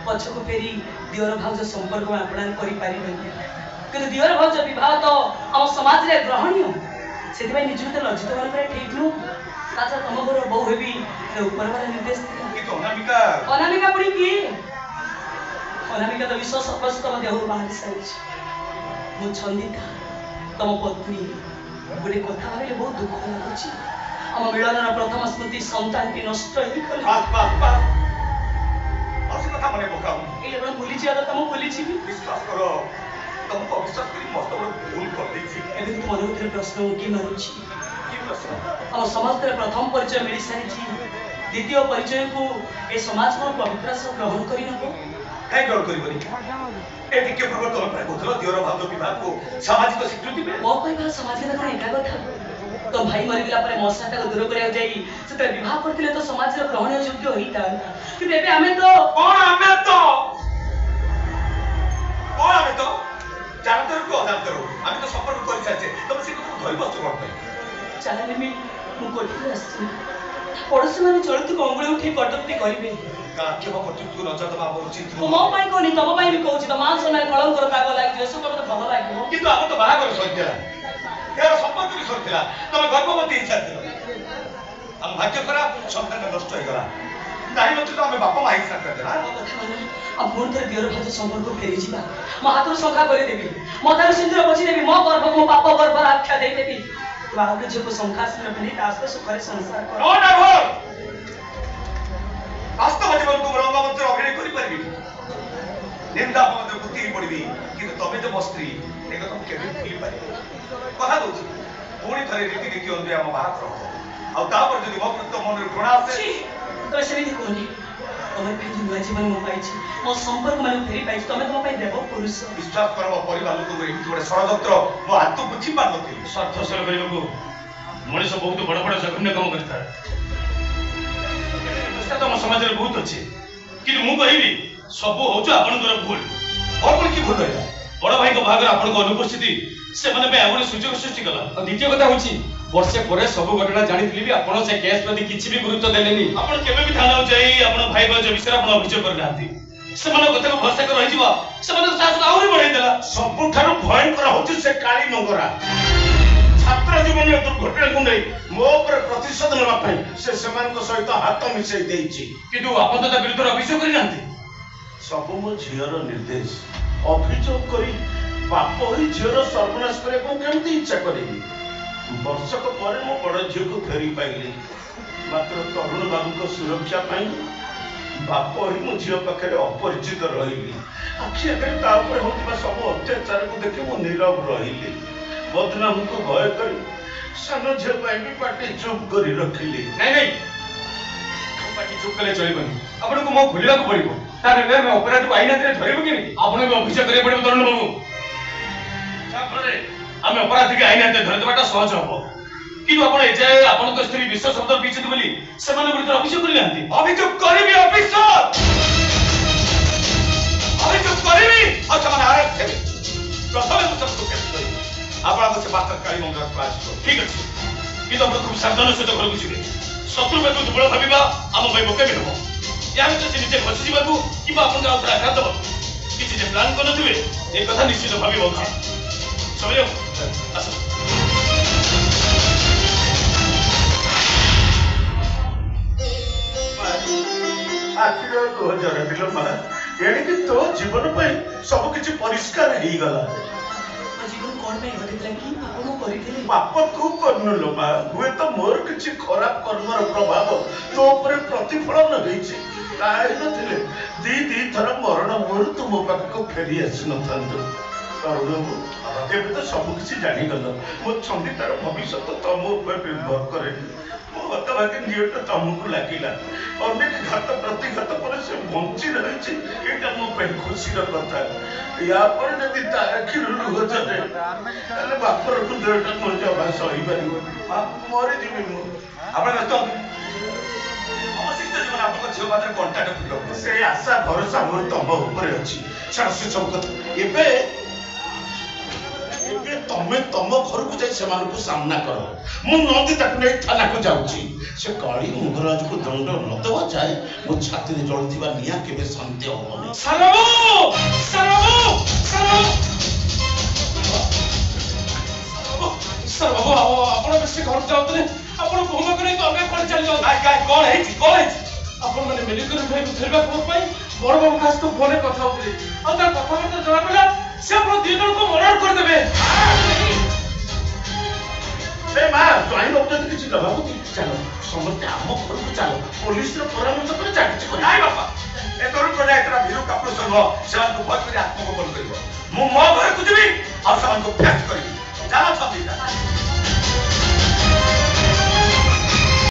पछको फेरी दिवर भाउज संपर्क में आपणान करि पारिबे किंतु दिवर भाउज विवाह तो हम समाज रे ग्रहणीय सेति भाई निजु तो लज्जित मन करे ठीक नु ताचा तम घर बहु हेबी ऊपर वाला निर्देश कि अनामिका पुणी की अनामिका तो विश्व सर्वस्व तम देह बाहर साइछ मु छंदिता तम पत्नी गोटे कथा भाविले बहुत दुख लागुची हम मिलनर प्रथम स्मृति संतान की नष्ट ही कला कथा मने पकाऊ ए बड़ा भूली जिया तो तुम भूली छी विश्वास करो तुम को विश्वास करी मस्त बड़ भूल कर दै छी एबे तुम मन उतर प्रश्न की मारू छी की प्रश्न हम समाज रे प्रथम परिचय मिली सारी छी द्वितीय परिचय को ए समाज को पवित्र से ग्रहण करी नको काय ग्रहण करी बनी ए दिके प्रवर्तन पर बोधलो दिवर भाव विभाग को सामाजिक स्वीकृति में मो कोई बात सामाजिक कोन एका कथा तो भाई मरि गेला पर मसाटा को दूर करिया जाई से विवाह करथिले तो समाज रे ग्रहण योग्य होईता कि बेबे हमें तो जानतर को अजानतर हम तो संपर्क कर साचे तुम से को धरि बस्तु करते चला में मु कोठी आसी पड़ोसी माने चलती कंगुळे उठी कटकती करिवे काक्यम कटकती नजर दबा उचित मो पाई कोनी तम पाई भी कहूची तो मान समय कलंक कर कागो लाग जेसु को तो भल लागिवो किंतु हम तो बाहा कर सहितला यार संपर्क भी सहितला तुम गर्भवती इच्छा थिलो हम भाग्य करा संतान नष्ट हो गला नहीं मत तो हमें बापा माई हिसाब कर देना अब मोर तर दियर भाज संपर्क फेरी जिबा म हातरो संखा करे देबी म तार सिंदूर पछि देबी म गर्भ मो पाप गर्भ आख्या दे देबी बाबू जे को संखा सिंदूर पनि आस्ते सुखरे संसार कर नो ना हो वास्तव जीवन को रंग मंत्र अभिनय करि परबी निंदा पद बुद्धि पड़बी कि तमे तो स्त्री एक तुम केबे भूली पारे कहा दउछी पुणी थरे रीति नीति अनुसार हम बात रहो आ तापर जदि भक्त मन रे घृणा आसे तो सेମିତି कोनी तमे फेरि नुआ जीवन म पाइछि म संपर्क माने फेरि पाइछि तमे तम पाइ देव पुरुष विश्वास करब परिवार लोक को एमिति गोटे षडयंत्र मो आत्म बुझी पार नथिल स्वार्थ हासिल करबाकू मनीष बहुत बड़ बड़ जघन्य काम करता है तो समाज रे बहुत अछि कि मु कहिबी सब होछु आपनकर भूल और की भूल रहला बड़ भाई को भागर आपन को अनुपस्थिति से माने बे आउने सुजोग सृष्टि कला और द्वितीय कथा होछि वर्षे परे सब घटना जानिथिली भी आपण से केस प्रति किछि भी गुरुत्व देलेनी आपण केबे भी थाना जाई आपण भाई भाज विषय आपण अभियोग कर नाथि से माने कथा को भरोसा कर रहि जिवो से माने सास आउरी बढ़ाई देला सबठारो भयंकर होछि से काली नंगरा छात्र जीवन में दुर्घटना को नै मो पर प्रतिशोध लेवा पई से समान को सहित हाथ मिसै देइछि किंतु आपण तो विरुद्ध अभियोग करि नाथि सब मो झियर निर्देश अभियोग करी ବାପ ହୋଇ ଝିଅର ସର୍ବନାଶ କରିବାକୁ କେମିତି ଇଚ୍ଛା କରିବି? ବର୍ଷକ ପରେ ମୋ ବଡ଼ ଝିଅକୁ ଫେରି ପାଇଲି, ମାତ୍ର ତରୁଣ ବାବୁଙ୍କ ସୁରକ୍ଷା ପାଇଁ ବାପ ହୋଇ ମୋ ଝିଅ ପାଖରେ ଅପରିଚିତ ରହିଲି। ଆଖି ଆଗରେ ତା ଉପରେ ହେଉଥିବା ସବୁ ଅତ୍ୟାଚାରକୁ ଦେଖି ମୁଁ ନୀରବ ରହିଲି। ବଦନାମକୁ ଭୟ କରି ସାନ ଝିଅ ପାଇଁ ବି ପାଟି ଚୁପ୍ କରି ରଖିଲି। ନାଇଁ ନାଇଁ, ପାଟି ଚୁପ୍ କଲେ ଚଳିବନି, ଆପଣଙ୍କୁ ମୋ ଖୋଲିବାକୁ ପଡିବ। ତାହେଲେ ଆମେ ଅପରାଧକୁ ଆଇନ ହାତରେ ଧରିବୁ କେମିତି? ଆପଣଙ୍କୁ ଅଭିଯୋଗ କରିବାକୁ ପଡିବ ତରୁଣ ବାବୁ। ଯାହାଫଳରେ ଆମେ ଅପରାଧୀକୁ ଆଇନ ହାତରେ ଧରିଦେବାଟା ସହଜ ହବ। କିନ୍ତୁ ଆପଣ ଏଯାଏ ଆପଣଙ୍କ ସ୍ତ୍ରୀ ବିଶ୍ୱ ଶବ୍ଦ ପିଇଛନ୍ତି ବୋଲି ସେମାନେ ବିରୁଦ୍ଧରେ ଅଭିଯୋଗ କରିନାହାନ୍ତି। ଅଭିଯୋଗ କରିବି ଅଫିସର, ଅଭିଯୋଗ କରିବି ଆଉ ସେମାନେ ଆରେଷ୍ଟ ହେବେ। ପ୍ରଥମେ ମୁଁ ସେମାନଙ୍କୁ କେସ୍ କରିବି, ଆପଣଙ୍କ ସେ ମାତ୍ର କାଳୀ ମନ୍ଦିରକୁ ଆସିବ। ଠିକ ଅଛି, କିନ୍ତୁ ଆପଣ ଖୁବ୍ ସାବଧାନ ସହିତ ଘରକୁ ଯିବେ। ଶତ୍ରୁ ପାଖକୁ ଦୁର୍ବଳ ଭାବିବା ଆମ ପାଇଁ ବୋକାମି ହେବ। ୟା ଭିତରେ ସେ ନିଜେ ଖସି ଯିବାକୁ କିମ୍ବା ଆପଣଙ୍କୁ ଆଉ ଥରେ ଆଘାତ ଦେବାକୁ କିଛି ଯେ ପ୍ଲାନ୍ କରିନଥିବେ ଏ କଥା ନିଶ୍ଚିତ ଭାବିବା ଉଚିତ। ସମୟ ଆସ। ଆଖିର 2000 ଦିନ ମା, ଏଣିକି ତୋ ଜୀବନ ପାଇଁ ସବୁ କିଛି ପରିଷ୍କାର ହେଇଗଲା। ମୋ ଜୀବନ କଣ ପାଇଁ ଘଟିଥିଲା କି ଆପଣ କରିଥିଲେ? ପାପ ତୁ କରିନୁଲୋ ମା, ହୁଏତ ମୋର କିଛି ଖରାପ କର୍ମର ପ୍ରଭାବ ତୋ ଉପରେ ପ୍ରତିଫଳନ ହେଇଛି। ତାହା ହେଇନଥିଲେ ଦି ଥର ମରଣ ମୁହଁରୁ ତୁ ମୋ ପାଖକୁ ଫେରି ଆସିନଥାନ୍ତୁ। ଏବେ ତ ସବୁ କିଛି ଜାଣିଗଲ। ମୋ ଛନ୍ଦିତାର ଭବିଷ୍ୟତ ତମ ଉପରେ ନିର୍ଭର କରେ। ମୋ ହତଭାଗୀ ଝିଅଟା ତମକୁ ଲାଗିଲା। ଅନେକ ଘାତ ପ୍ରତିଘାତ ପରେ ସେ ବଞ୍ଚି ରହିଛି, ଏଇଟା ମୋ ପାଇଁ ଖୁସିର କଥା। ୟା ପରେ ଯଦି ତା ଆଖିରୁ ଲୁହ ଝରେ ତାହେଲେ ବାପର ହୃଦୟଟା ମୋ ଜମା ସହିପାରିବନି। ମରିଯିବି ମୁଁ। ଆପଣ ବ୍ୟସ୍ତ ହୁଅନ୍ତୁ, ଅବଶିଷ୍ଟ ଜୀବନ ଆପଣଙ୍କ ଝିଅ ପାଖରେ କଣ୍ଟାକ୍ଟ ରଖ। ସେ ଆଶା ଭରସା ମୋର ତମ ଉପରେ ଅଛି। ଛାଡ଼ ସେ ସବୁ କଥା। ଏବେ ତମେ ତମ ଘରକୁ ଯାଇ ସେମାନଙ୍କୁ ସାମ୍ନା କର। ମୁଁ ନନ୍ଦିତାକୁ ନେଇ ଥାନାକୁ ଯାଉଛି। ସେ କାଳୀ ମଙ୍ଗରାଜକୁ ଦଣ୍ଡ ନ ଦେବା ଯାଏ ମୋ ଛାତିରେ ଜଳୁଥିବା ନିଆଁ କେବେ ଶାନ୍ତି ହବନି। ଆପଣ ବେଶୀ ଘରକୁ ଯାଉଥିଲେ, ଆପଣ ବୋହୂମାକୁ ନେଇ ଅଲଗା କୁଆଡ଼େ ଚାଲି ଯାଉ। କଣ ହେଇଛି, କଣ ହେଇଛି? ଆପଣ ମାନେ ମେଲିକର ଭାଇକୁ ଧରିବା ଖବର ପାଇଁ ବଡ ବାବୁ କାହା ସହିତ ଫୋନରେ କଥା ହଉଥିଲେ, ଆଉ ତାର କଥାବାର୍ତ୍ତା ଜଣା ପଡ଼ିଲା ସେ ଆପଣ ଦି ଜଣଙ୍କୁ ମର୍ଡର କରିଦେବେ। ମା, ଜ୍ୱାଇଁ ଯଦି କିଛି ଦେବାକୁ ଚାଲ, ସମସ୍ତେ ଆମ ଘରକୁ ଚାଲ। ପୋଲିସର ପରାମର୍ଶ ପରେ ଚାକିରି କରି। ନାଇଁ ବାପା, ଏ ତରୁଣ ପ୍ରଜା ଏତେଟା ଭୀରୁ କାପୁରୁଷ ନୁହଁ ସେମାନଙ୍କୁ ଭୟ କରି ଆତ୍ମଗୋପନ କରିବ। ମୁଁ ମୋ ଘରକୁ ଯିବି ଆଉ ସେମାନଙ୍କୁ ଫେସ୍ କରିବି। ଚାଲ ଛନ୍ଦିତା।